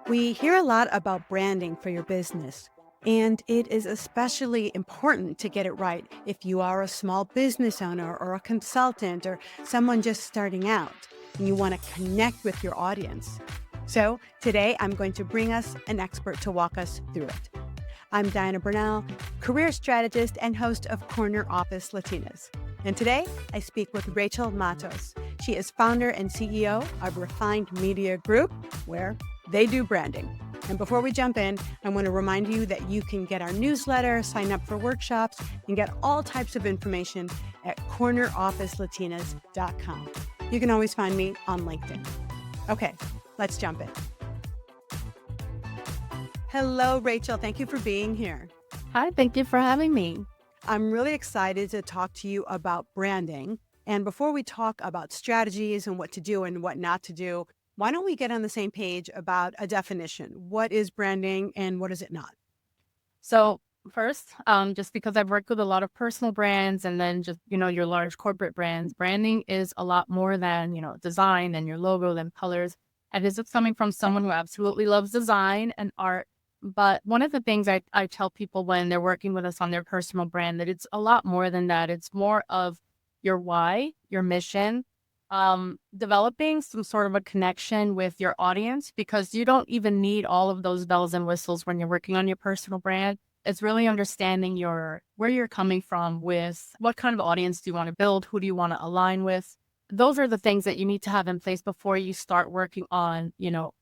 We hear a lot about branding for your business, and it is especially important to get it right if you are a small business owner or a consultant or someone just starting out and you want to connect with your audience. So, today I'm going to bring us an expert to walk us through it. I'm Diana Bernal, career strategist and host of Corner Office Latinas. And today I speak with Rachel Matos. She is founder and CEO of Refined Media Group, where they do branding. And before we jump in, I want to remind you that you can get our newsletter, sign up for workshops, and get all types of information at cornerofficelatinas.com. You can always find me on LinkedIn. Okay, let's jump in. Hello, Rachel. Thank you for being here. Hi, thank you for having me. I'm really excited to talk to you about branding. And before we talk about strategies and what to do and what not to do, why don't we get on the same page about a definition? What is branding and what is it not? So first, just because I've worked with a lot of personal brands and then just, your large corporate brands, branding is a lot more than, design and your logo and colors. And this is coming from someone who absolutely loves design and art. But one of the things I tell people when they're working with us on their personal brand, that it's a lot more than that. It's more of your why, your mission, developing some sort of a connection with your audience, because you don't even need all of those bells and whistles when you're working on your personal brand. It's really understanding where you're coming from, with what kind of audience do you want to build, who do you want to align with. Those are the things that you need to have in place before you start working on,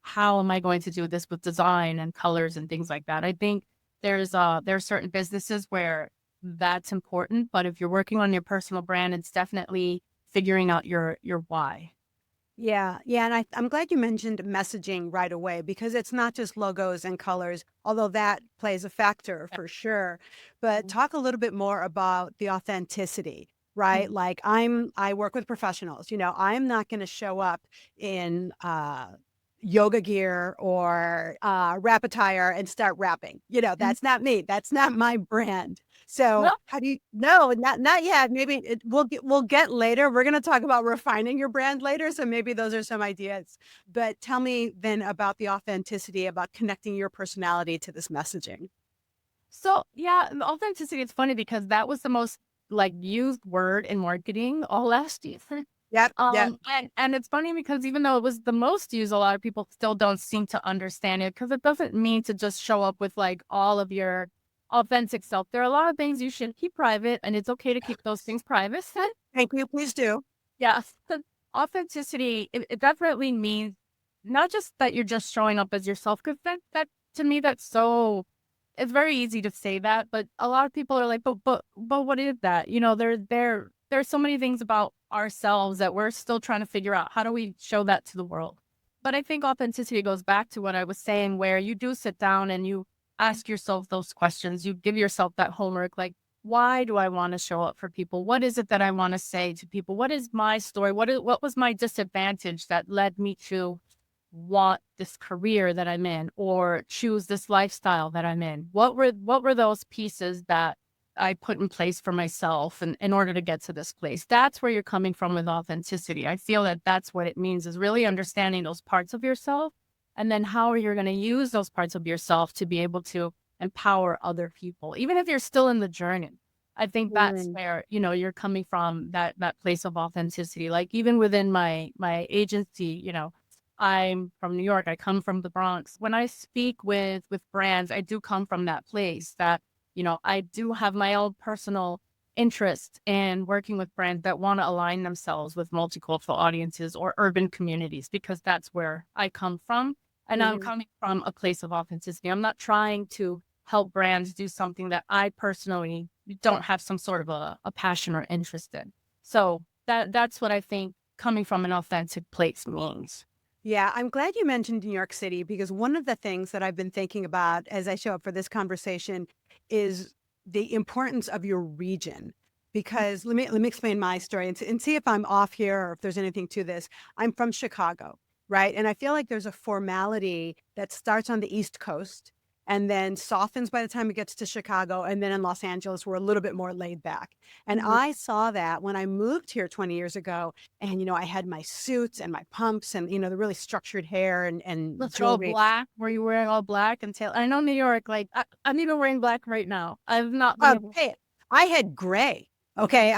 how am I going to do this with design and colors and things like that. I think there are certain businesses where that's important, but if you're working on your personal brand, it's definitely figuring out your why. Yeah. And I'm glad you mentioned messaging right away because it's not just logos and colors, although that plays a factor for sure. But talk a little bit more about the authenticity, right? Mhm. Like I work with professionals, I'm not going to show up in yoga gear or rap attire and start rapping. That's not me. That's not my brand. So Well, how do you? No, not yet. Maybe we'll get later. We're going to talk about refining your brand later. So maybe those are some ideas. But tell me then about the authenticity, about connecting your personality to this messaging. so yeah, the authenticity, it's funny because that was the most used word in marketing all last year. Yep. And it's funny because even though it was the most used, a lot of people still don't seem to understand it, because it doesn't mean to just show up with all of your authentic self. There are a lot of things you should keep private, and it's okay to keep those things private. Thank you. Please do. Yeah. Authenticity, it definitely means not just that you're just showing up as yourself, because that to me, it's very easy to say that, but a lot of people are like, but what is that? There's so many things about ourselves that we're still trying to figure out. How do we show that to the world? But I think authenticity goes back to what I was saying, where you do sit down and you ask yourself those questions. You give yourself that homework, like, why do I want to show up for people? What is it that I want to say to people? What is my story? What was my disadvantage that led me to want this career that I'm in, or choose this lifestyle that I'm in? What were those pieces that I put in place for myself and in order to get to this place? That's where you're coming from with authenticity. I feel that that's what it means, is really understanding those parts of yourself, and then how you're going to use those parts of yourself to be able to empower other people, even if you're still in the journey. I think that's Mm. where, you're coming from, that place of authenticity. Like, even within my agency, I'm from New York. I come from the Bronx. When I speak with brands, I do come from that place that, I do have my own personal interest in working with brands that want to align themselves with multicultural audiences or urban communities, because that's where I come from. And I'm Mhm. coming from a place of authenticity. I'm not trying to help brands do something that I personally don't have some sort of a passion or interest in. So that's what I think coming from an authentic place means. Yeah, I'm glad you mentioned New York City because one of the things that I've been thinking about as I show up for this conversation is the importance of your region. Because let me explain my story and see if I'm off here or if there's anything to this. I'm from Chicago, right? And I feel like there's a formality that starts on the East Coast and then softens by the time it gets to Chicago. And then in Los Angeles, we're a little bit more laid back. And Mhm. I saw that when I moved here 20 years ago. And, I had my suits and my pumps and, the really structured hair and Was it all jewelry. black? Were you wearing all black until I know New York, like I'm even wearing black right now. I've not been able Hey, I had gray. Okay.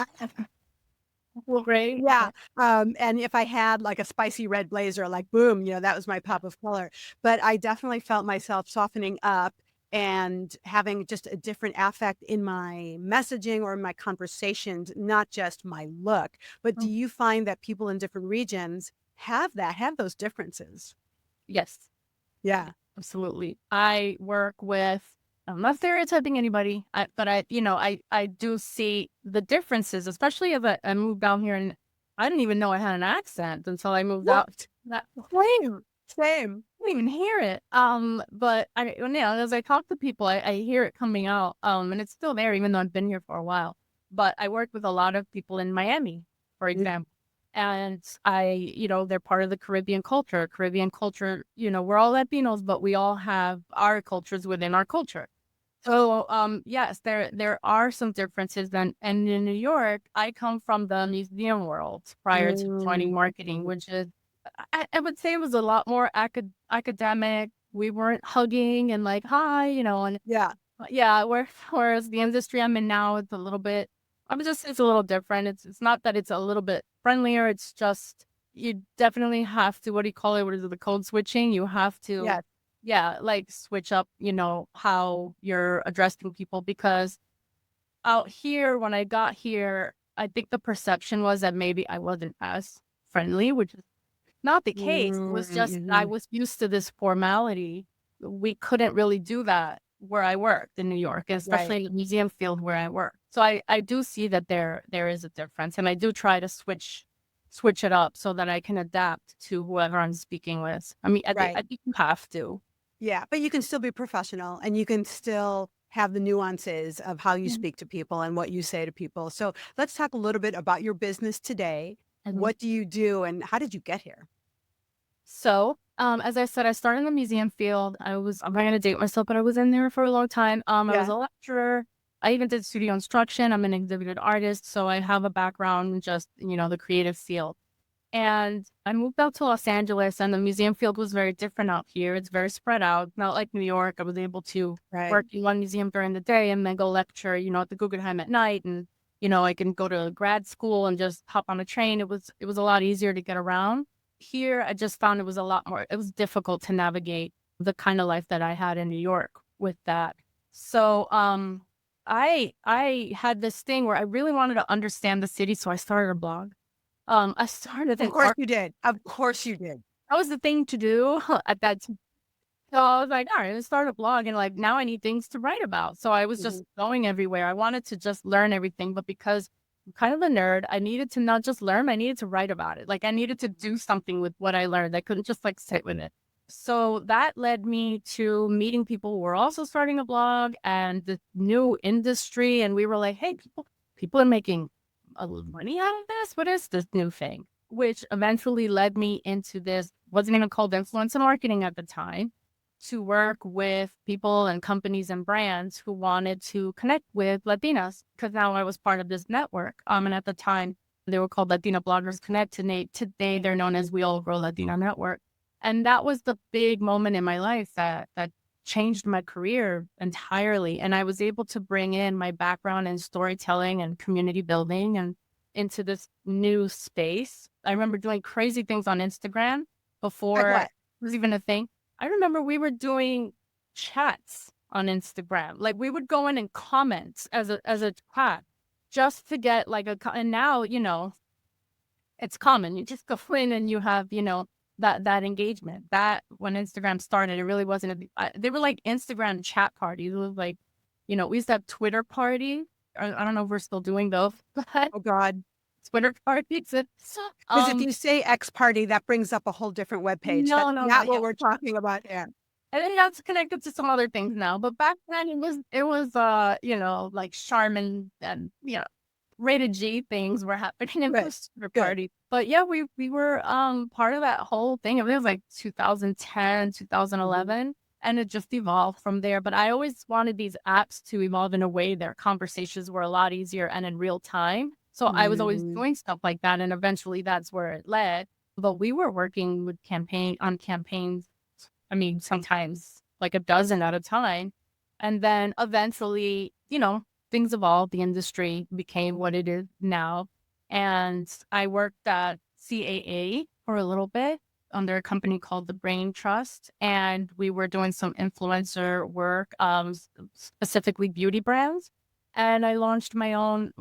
to gray. Yeah, and if I had, like, a spicy red blazer, like, boom, that was my pop of color, but I definitely felt myself softening up and having just a different affect in my messaging or in my conversations, not just my look, but do Mm. you find that people in different regions have those differences? Yes. Yeah. Absolutely. I work with, I'm not stereotyping anybody, but I do see the differences, especially as I moved down here and I didn't even know I had an accent until I moved out. What? That Same. Same. I didn't even hear it. But as I talk to people, I hear it coming out. And it's still there, even though I've been here for a while. But I work with a lot of people in Miami, for Mm, example. And they're part of the Caribbean culture. Caribbean culture, we're all Latinos, but we all have our cultures within our culture. So, yes, there are some differences. And in New York, I come from the museum world prior to joining marketing, mm, which is, I would say it was a lot more academic. We weren't hugging and like, hi, and yeah, yeah, whereas the industry I'm in now, it's a little bit, I would just say it's a little different. It's not that it's a little bit friendlier. It's just, you definitely have to, what do you call it? What is it? The code switching. You have to, yes, yeah, like switch up, how you're addressing people because out here, when I got here, I think the perception was that maybe I wasn't as friendly, which is not the case. It was just I mhm, was used to this formality. We couldn't really do that where I worked in New York, right. especially in the museum field where I work. So I do see that there is a difference, and I do try to switch it up so that I can adapt to whoever I'm speaking with. I mean, I Right. think you have to. Yeah, but you can still be professional and you can still have the nuances of how you Mhm. speak to people and what you say to people. So let's talk a little bit about your business today. Mhm. What do you do and how did you get here? So, as I said, I started in the museum field. I'm not gonna date myself, but I was in there for a long time. I was Yeah. a lecturer. I even did studio instruction. I'm an exhibited artist, so I have a background in just, the creative field. And I moved out to Los Angeles, and the museum field was very different out here. It's very spread out, not like New York. I was able to Right. work in one museum during the day and then go lecture, at the Guggenheim at night. And, I can go to grad school and just hop on a train. It was a lot easier to get around. Here, I just found it was difficult to navigate the kind of life that I had in New York with that. So, I had this thing where I really wanted to understand the city, so I started a blog. I started Of an course art. you did. Of course you did. That was the thing to do at that time. So I was like, all right, let's start a blog. And like, now I need things to write about. So I was Mhm. just going everywhere. I wanted to just learn everything. But because I'm kind of a nerd, I needed to not just learn, I needed to write about it. Like, I needed to do something with what I learned. I couldn't just like sit with it. So that led me to meeting people who were also starting a blog and the new industry. And we were like, hey, people are making a little money out of this. What is this new thing? Which eventually led me into this, wasn't even called influencer marketing at the time, to work with people and companies and brands who wanted to connect with Latinas because now I was part of this network. And at the time they were called Latina Bloggers Connect. Today they're known as We All Grow Latina Network. And that was the big moment in my life that changed my career entirely. And I was able to bring in my background in storytelling and community building and into this new space. I remember doing crazy things on Instagram Like before it what? was even a thing. I remember we were doing chats on Instagram. Like we would go in and comment as a chat just to get like and now, it's common. You just go in and you have, that engagement. That when Instagram started, it really wasn't they were like Instagram chat parties. It was like, we used to have Twitter parties. I don't know if we're still doing those, but Oh God. Twitter parties. Because if Um, you say X party, that brings up a whole different web page. That's no, no, no. not what Yeah, we're talking about here. and then that's connected to some other things now. But back then it was like Charmin and rated G things were happening in Good. those Twitter Good. parties. But yeah, we were part of that whole thing. It was like 2010, Mhm. 2011. And it just evolved from there. But I always wanted these apps to evolve in a way their conversations were a lot easier and in real time. So I was always Mm, doing stuff like that. And eventually that's where it led. But we were working with campaigns. I mean, sometimes like a dozen at a time. And then eventually, things evolved. The industry became what it is now. And I worked at CAA for a little bit under a company called the Brain Trust. And we were doing some influencer work, specifically beauty brands. And I launched my own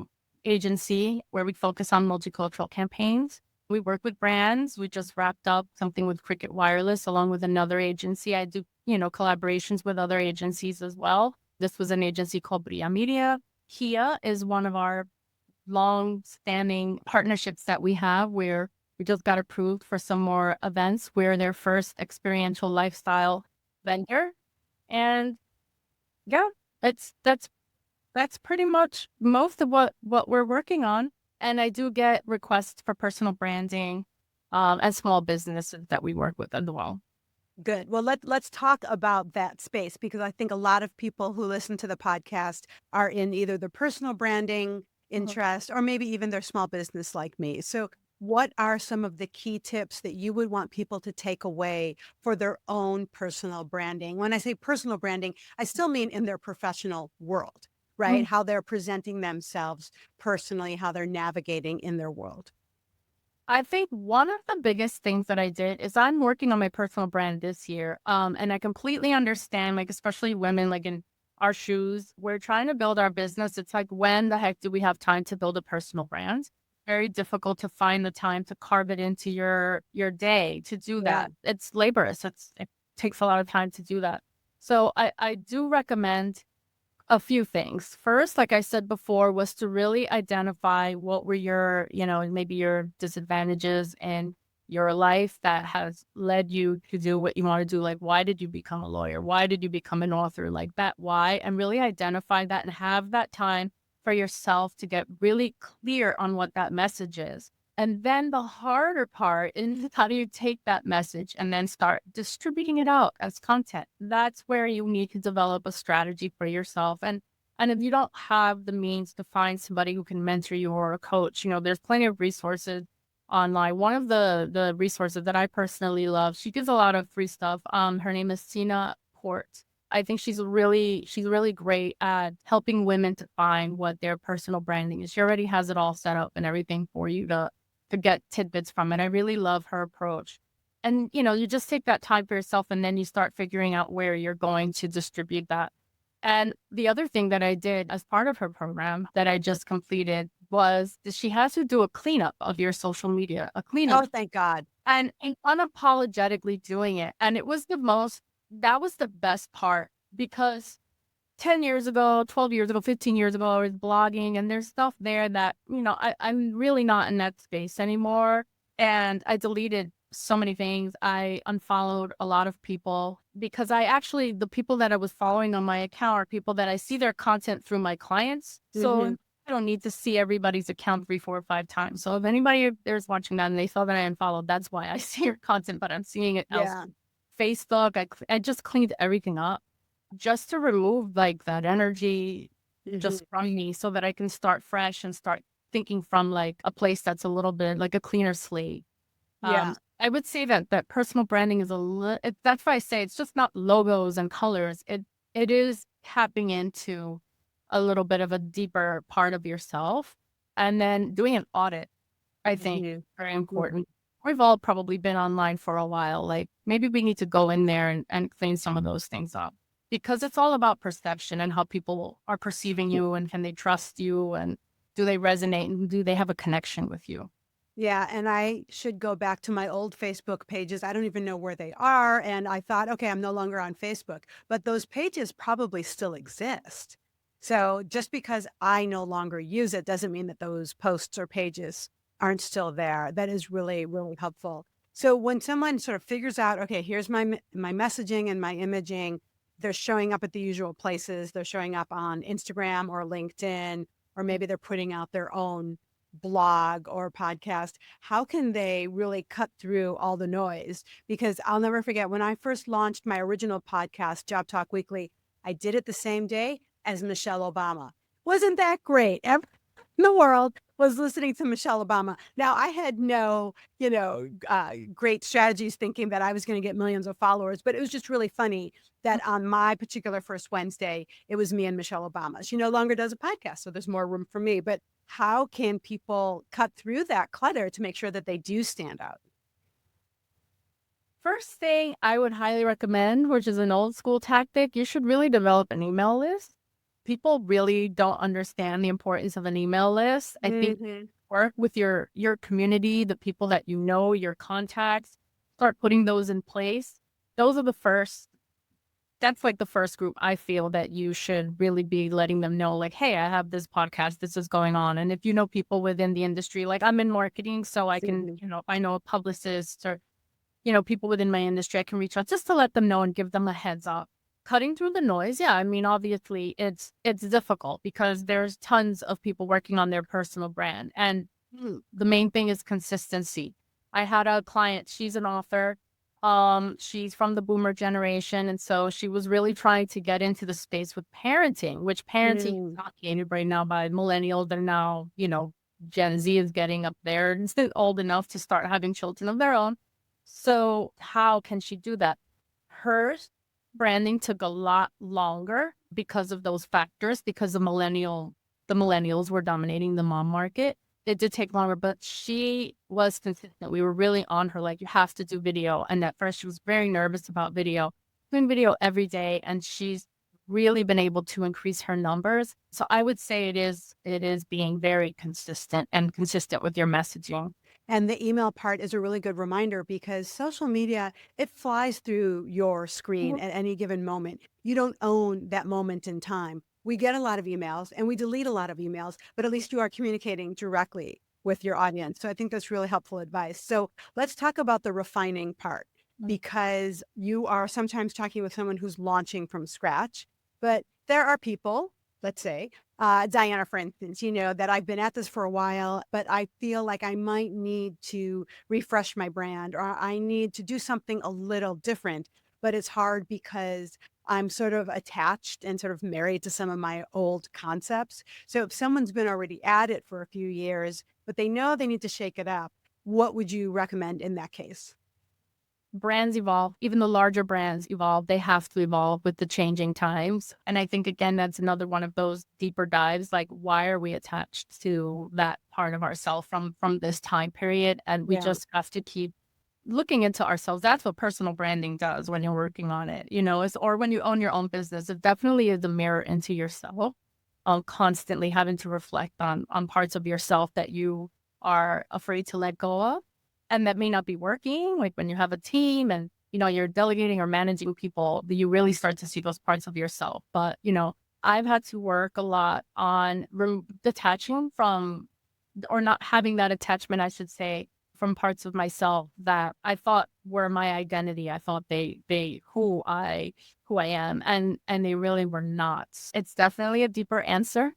agency where we focus on multicultural campaigns. We work with brands. We just wrapped up something with Cricket Wireless along with another agency. I do, collaborations with other agencies as well. This was an agency called Bria Media. Kia is one of our long-standing partnerships that we have where we just got approved for some more events. We're their first experiential lifestyle vendor. And yeah, that's pretty much most of what we're working on. And I do get requests for personal branding, and small businesses that we work with as well. good. Well, let's talk about that space because I think a lot of people who listen to the podcast are in either the personal branding Mhm. interest or maybe even their small business like me. So, what are some of the key tips that you would want people to take away for their own personal branding? When I say personal branding, I still mean in their professional world, right? Mm. How they're presenting themselves personally, how they're navigating in their world. I think one of the biggest things that I did is I'm working on my personal brand this year. And I completely understand, like, especially women, like in our shoes, we're trying to build our business. It's like, when the heck do we have time to build a personal brand? Very difficult to find the time to carve it into your day to do Yeah. that. It's laborious. It takes a lot of time to do that. So I do recommend a few things. First, like I said before, was to really identify what were your, maybe your disadvantages in your life that has led you to do what you want to do. Like, why did you become a lawyer? Why did you become an author? Like that, why? And really identify that and have that time for yourself to get really clear on what that message is. And then the harder part is how do you take that message and then start distributing it out as content? That's where you need to develop a strategy for yourself. And if you don't have the means to find somebody who can mentor you or a coach, there's plenty of resources online. One of the resources that I personally love, she gives a lot of free stuff. Her name is Sina Port. I think she's really great at helping women to find what their personal branding is. She already has it all set up and everything for you to get tidbits from it. I really love her approach. And, you just take that time for yourself and then you start figuring out where you're going to distribute that. And the other thing that I did as part of her program that I just completed was that she has to do a cleanup of your social media, a cleanup Oh, thank God. and unapologetically doing it. And that was the best part because 10 years ago, 12 years ago, 15 years ago, I was blogging and there's stuff there that, I'm really not in that space anymore. And I deleted so many things. I unfollowed a lot of people because the people that I was following on my account are people that I see their content through my clients. So Hmm. I don't need to see everybody's account 3, 4, or 5 times. So if anybody there's watching that and they saw that I unfollowed, that's why I see your content, but I'm seeing it Yeah. elsewhere. Facebook, I just cleaned everything up just to remove, like, that energy Hmm. just from me so that I can start fresh and start thinking from, like, a place that's a little bit like a cleaner slate. Yeah. I would say that personal branding is that's why I say it's just not logos and colors. It is tapping into a little bit of a deeper part of yourself and then doing an audit, I think, Hmm. very important. We've all probably been online for a while. Like maybe we need to go in there and clean some of those things up because it's all about perception and how people are perceiving you and can they trust you and do they resonate and do they have a connection with you? Yeah, and I should go back to my old Facebook pages. I don't even know where they are. And I thought, okay, I'm no longer on Facebook, but those pages probably still exist. So just because I no longer use it doesn't mean that those posts or pages aren't still there. That is really, really helpful. So when someone sort of figures out, okay, here's my messaging and my imaging, they're showing up at the usual places. They're showing up on Instagram or LinkedIn, or maybe they're putting out their own blog or podcast, how can they really cut through all the noise? Because I'll never forget when I first launched my original podcast, Job Talk Weekly, I did it the same day as Michelle Obama. Wasn't that great? In the world was listening to Michelle Obama. Now, I had no, great strategies thinking that I was going to get millions of followers, but it was just really funny that on my particular first Wednesday, it was me and Michelle Obama. She no longer does a podcast, so there's more room for me. But how can people cut through that clutter to make sure that they do stand out? First thing I would highly recommend, which is an old school tactic, you should really develop an email list. People really don't understand the importance of an email list. I think Hmm. work with your community, the people that you know, your contacts, start putting those in place. Those are the first That's like the first group I feel that you should really be letting them know, like, hey, I have this podcast, this is going on. And if you know people within the industry, like I'm in marketing, so I can, Hmm. if I know a publicist or people within my industry, I can reach out just to let them know and give them a heads up. Cutting through the noise, yeah. I mean, obviously, it's difficult because there's tons of people working on their personal brand, and the main thing is consistency. I had a client; she's an author. She's from the boomer generation, and so she was really trying to get into the space with parenting, which parenting is Mm. not gated right now by millennials. They're now, Gen Z is getting up there and still old enough to start having children of their own. So how can she do that? Her branding took a lot longer because of those factors, because the millennials were dominating the mom market. It did take longer, but she was consistent. We were really on her, like, you have to do video. And at first she was very nervous about video, doing video every day. And she's really been able to increase her numbers. So I would say it is being very consistent and consistent with your messaging. And the email part is a really good reminder because social media, it flies through your screen at any given moment. You don't own that moment in time. We get a lot of emails and we delete a lot of emails, but at least you are communicating directly with your audience. So I think that's really helpful advice. So let's talk about the refining part because you are sometimes talking with someone who's launching from scratch, but there are people, let's say, Diana, for instance, that I've been at this for a while, but I feel like I might need to refresh my brand or I need to do something a little different. But it's hard because I'm sort of attached and sort of married to some of my old concepts. So if someone's been already at it for a few years, but they know they need to shake it up, what would you recommend in that case? Brands evolve, even the larger brands evolve. They have to evolve with the changing times. And I think, again, that's another one of those deeper dives. Like, why are we attached to that part of ourselves from this time period? And we Yeah. just have to keep looking into ourselves. That's what personal branding does when you're working on it, or when you own your own business. It definitely is a mirror into yourself, constantly having to reflect on parts of yourself that you are afraid to let go of and that may not be working. Like when you have a team and you're delegating or managing people, you really start to see those parts of yourself. But I've had to work a lot on detaching from, or not having that attachment, I should say, from parts of myself that I thought were my identity. I thought they who I am, and they really were not. It's definitely a deeper answer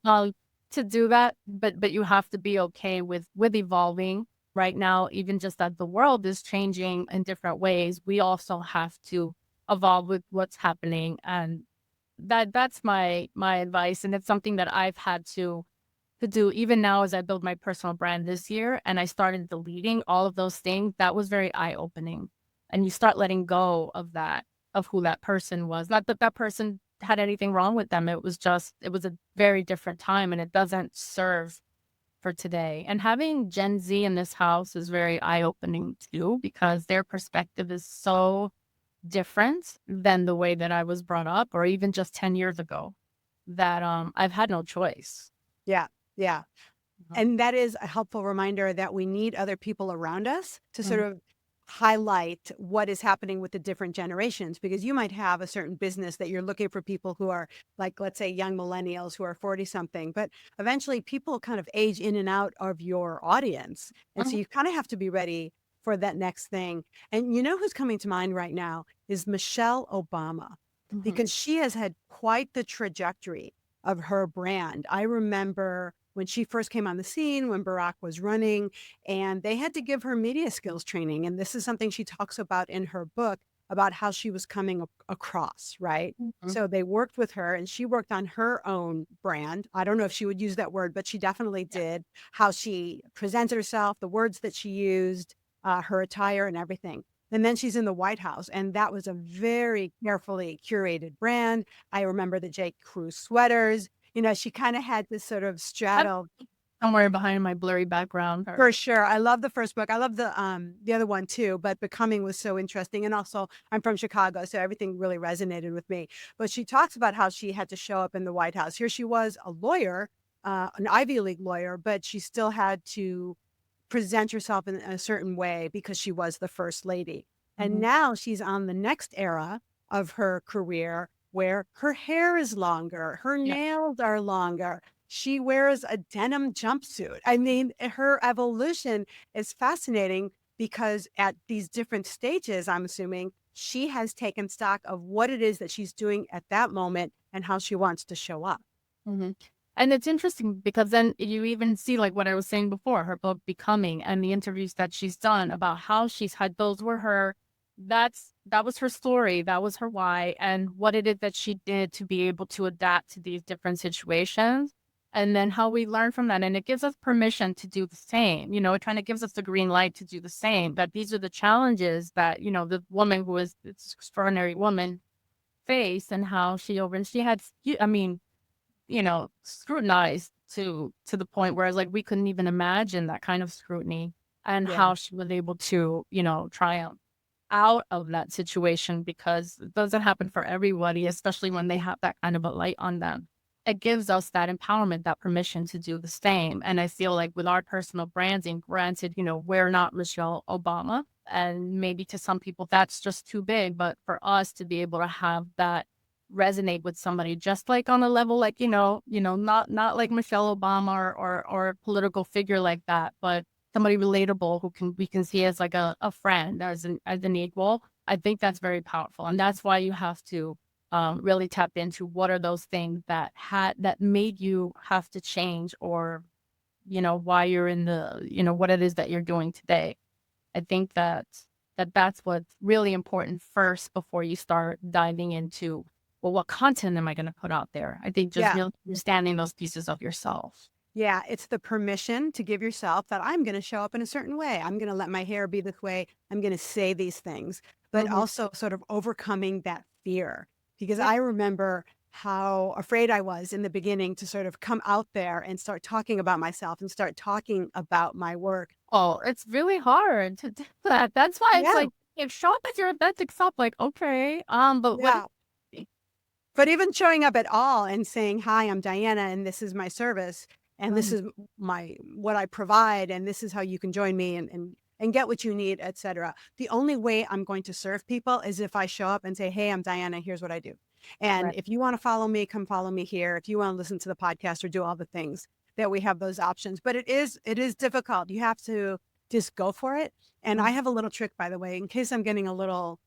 um, to do that, but you have to be okay with evolving. Right now, even just that the world is changing in different ways, we also have to evolve with what's happening, and that's my advice, and it's something that I've had to do even now as I build my personal brand this year and I started deleting all of those things. That was very eye-opening. And you start letting go of that, of who that person was. Not that that person had anything wrong with them. It was a very different time and it doesn't serve for today. And having Gen Z in this house is very eye-opening too, because their perspective is so different than the way that I was brought up or even just 10 years ago that I've had no choice. Yeah. Yeah. And that is a helpful reminder that we need other people around us to sort Mhm. of highlight what is happening with the different generations because you might have a certain business that you're looking for people who are like let's say young millennials who are 40 something, but eventually people kind of age in and out of your audience, and so Mhm. you kind of have to be ready for that next thing. And who's coming to mind right now is Michelle Obama Mhm. because she has had quite the trajectory of her brand. I remember when she first came on the scene, when Barack was running, and they had to give her media skills training. And this is something she talks about in her book about how she was coming across, right? Mhm. So they worked with her and she worked on her own brand. I don't know if she would use that word, but she definitely Yeah. did. How she presented herself, the words that she used, her attire, and everything. And then she's in the White House, and that was a very carefully curated brand. I remember the J. Crew sweaters. She kind of had this sort of I'm straddle. somewhere behind my blurry background. Or For sure. I love the first book. I love the other one too, but Becoming was so interesting. And also I'm from Chicago, so everything really resonated with me. But she talks about how she had to show up in the White House. Here she was, a lawyer, an Ivy League lawyer, but she still had to present herself in a certain way because she was the first lady. And Mhm. now she's on the next era of her career where her hair is longer, her Yeah. nails are longer. She wears a denim jumpsuit. I mean, her evolution is fascinating because at these different stages, I'm assuming she has taken stock of what it is that she's doing at that moment and how she wants to show up. Mhm. And it's interesting because then you even see, like what I was saying before, her book Becoming and the interviews that she's done about how she's had those were her that was her story, that was her why, and what it is that she did to be able to adapt to these different situations. And then how we learn from that. And it gives us permission to do the same. It kind of gives us the green light to do the same. That these are the challenges that, the woman who is this extraordinary woman faced and how she had, I mean, scrutinized to the point where, like, we couldn't even imagine that kind of scrutiny and Yeah. how she was able to, triumph out of that situation because it doesn't happen for everybody, especially when they have that kind of a light on them. It gives us that empowerment, that permission to do the same. And I feel like with our personal branding, granted, we're not Michelle Obama, and maybe to some people that's just too big, but for us to be able to have that resonate with somebody just like on a level like, not like Michelle Obama or a political figure like that, but somebody relatable who we can see as like a friend, as an equal. I think that's very powerful. And that's why you have to really tap into what are those things that made you have to change, or, why you're in what it is that you're doing today. I think that's what's really important first before you start diving into, well, what content am I going to put out there? I think just Yeah. really understanding those pieces of yourself. Yeah, it's the permission to give yourself that I'm going to show up in a certain way. I'm going to let my hair be this way. I'm going to say these things, but Mhm. also sort of overcoming that fear. Because Yeah. I remember how afraid I was in the beginning to sort of come out there and start talking about myself and start talking about my work. Oh, it's really hard to do that. That's why it's Yeah. like, if show up as your authentic self, like, okay, but what? Yeah. But even showing up at all and saying, "Hi, I'm Diana, and this is my service, and this Mhm. is my what I provide, and this is how you can join me and get what you need, etc." The only way I'm going to serve people is if I show up and say, "Hey, I'm Diana. Here's what I do. And Right. if you want to follow me, come follow me here. If you want to listen to the podcast or do all the things that we have those options." But it is difficult. You have to just go for it. And I Mhm. have a little trick, by the way, in case I'm getting a little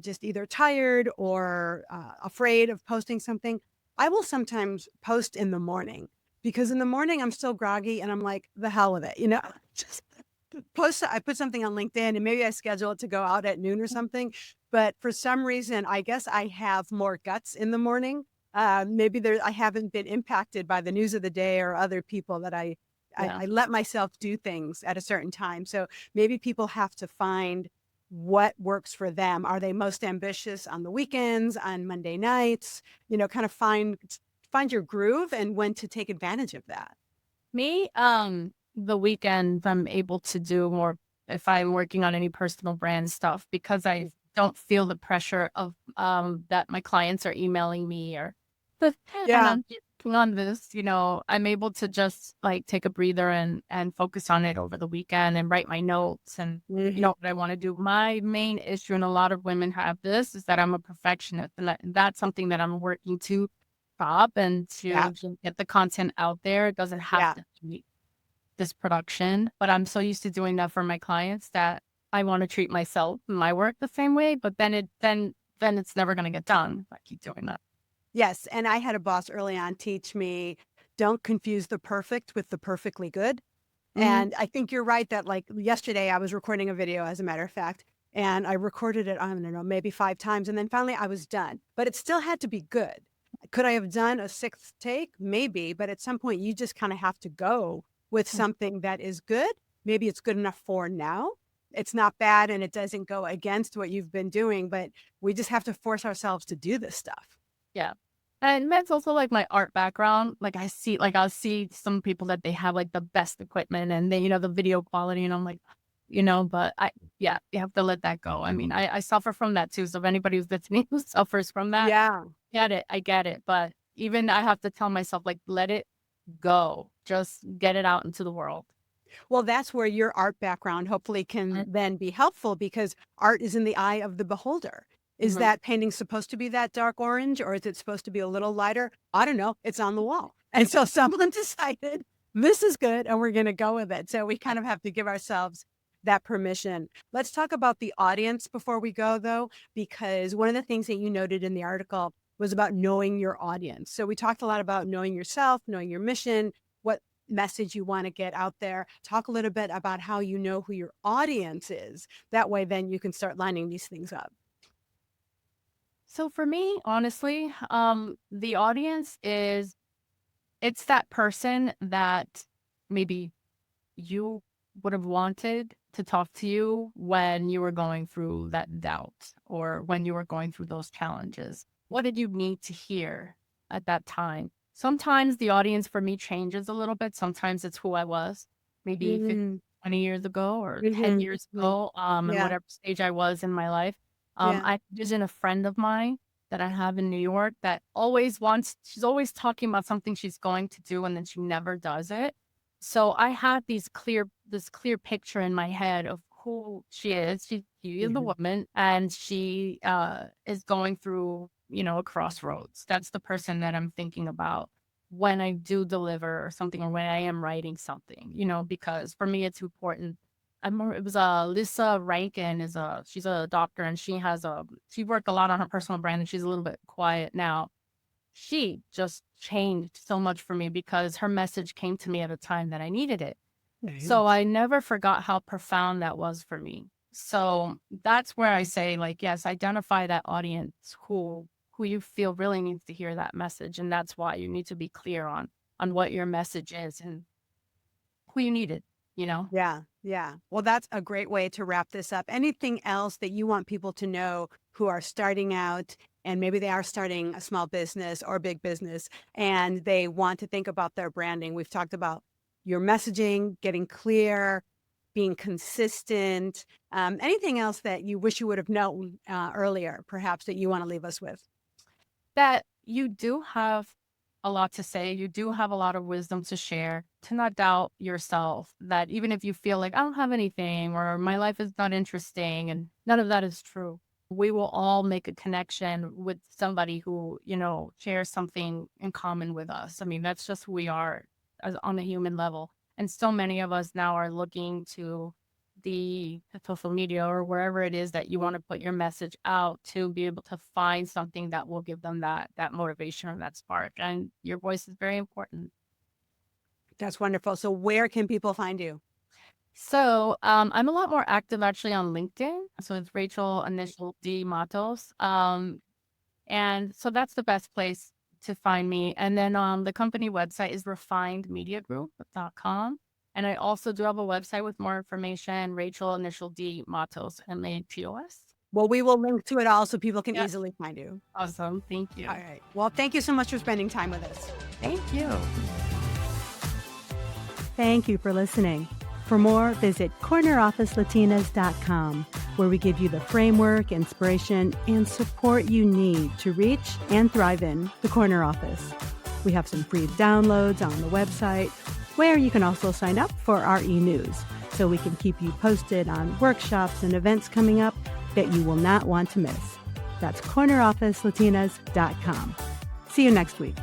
just either tired or afraid of posting something. I will sometimes post in the morning because in the morning I'm still groggy and I'm like, the hell with it, just post. I put something on LinkedIn and maybe I schedule it to go out at noon or something. But for some reason, I guess I have more guts in the morning. Maybe I haven't been impacted by the news of the day or other people that Yeah. I let myself do things at a certain time. So maybe people have to find what works for them. Are they most ambitious on the weekends, on Monday nights? Kind of find your groove and when to take advantage of that. Me, the weekend I'm able to do more if I'm working on any personal brand stuff because I don't feel the pressure of that my clients are emailing me or the and Yeah. I'm working on this, I'm able to just like take a breather and focus on it over the weekend and write my notes and Hmm. what I want to do. My main issue, and a lot of women have this, is that I'm a perfectionist, and that's something that I'm working to stop and Yeah. to just get the content out there. It doesn't have Yeah. to be this production, but I'm so used to doing that for my clients that I want to treat myself and my work the same way, but then it's never going to get done if I keep doing that. Yes, and I had a boss early on teach me don't confuse the perfect with the perfectly good. Hmm. And I think you're right that like yesterday I was recording a video, as a matter of fact, and I recorded it, I don't know, maybe 5 times. And then finally I was done, but it still had to be good. Could I have done a sixth take? Maybe, but at some point you just kind of have to go with something that is good. Maybe it's good enough for now. It's not bad and it doesn't go against what you've been doing, but we just have to force ourselves to do this stuff. Yeah. And that's also like my art background. Like I'll see some people that they have like the best equipment and they, the video quality and I'm like, but yeah, you have to let that go. I mean, I suffer from that too. So if anybody who's listening who suffers from that, Yeah. I get it. But even I have to tell myself like, let it go. Just get it out into the world. Well, that's where your art background hopefully can then be helpful because art is in the eye of the beholder. Is Mm-hmm. that painting supposed to be that dark orange or is it supposed to be a little lighter? I don't know. It's on the wall. And so someone decided this is good and we're going to go with it. So we kind of have to give ourselves that permission. Let's talk about the audience before we go, though, because one of the things that you noted in the article was about knowing your audience. So we talked a lot about knowing yourself, knowing your mission, what message you want to get out there. Talk a little bit about how you know who your audience is. That way, then you can start lining these things up. So for me, honestly, the audience it's that person that maybe you would have wanted to talk to you when you were going through that doubt or when you were going through those challenges. What did you need to hear at that time? Sometimes the audience for me changes a little bit. Sometimes it's who I was, maybe 15, Mm-hmm. 20 years ago or 10 years Mm-hmm. ago, and Yeah. whatever stage I was in my life. Yeah. I vision a friend of mine that I have in New York that she's always talking about something she's going to do and then she never does it. So I had this clear picture in my head of who she is. She is the Mm-hmm. woman and she is going through, a crossroads. That's the person that I'm thinking about when I do deliver something or when I am writing something, because for me it's important. It was Lisa Rankin she's a doctor and she worked a lot on her personal brand and she's a little bit quiet now. She just changed so much for me because her message came to me at a time that I needed it. So I never forgot how profound that was for me. So that's where I say, like, yes, identify that audience who you feel really needs to hear that message. And that's why you need to be clear on what your message is and who you need it. Yeah, yeah. Well, that's a great way to wrap this up. Anything else that you want people to know who are starting out and maybe they are starting a small business or a big business and they want to think about their branding? We've talked about your messaging, getting clear, being consistent. Anything else that you wish you would have known earlier, perhaps, that you want to leave us with? That you do have a lot to say. You do have a lot of wisdom to share, to not doubt yourself, that even if you feel like I don't have anything or my life is not interesting and none of that is true. We will all make a connection with somebody who, shares something in common with us. I mean, that's just who we are on a human level. And so many of us now are looking to the social media or wherever it is that you want to put your message out to be able to find something that will give them that motivation or that spark. And your voice is very important. That's wonderful. So where can people find you? So I'm a lot more active actually on LinkedIn. So it's Rachel initial D Matos. And so that's the best place to find me. And then the company website is refinedmediagroup.com. And I also do have a website with more information, Rachel initial D Matos, MATOS. Well, we will link to it all so people can Yeah. easily find you. Awesome. Thank you. All right. Well, thank you so much for spending time with us. Thank you. Thank you for listening. For more, visit cornerofficelatinas.com, where we give you the framework, inspiration, and support you need to reach and thrive in the corner office. We have some free downloads on the website, where you can also sign up for our e-news, so we can keep you posted on workshops and events coming up that you will not want to miss. That's cornerofficelatinas.com. See you next week.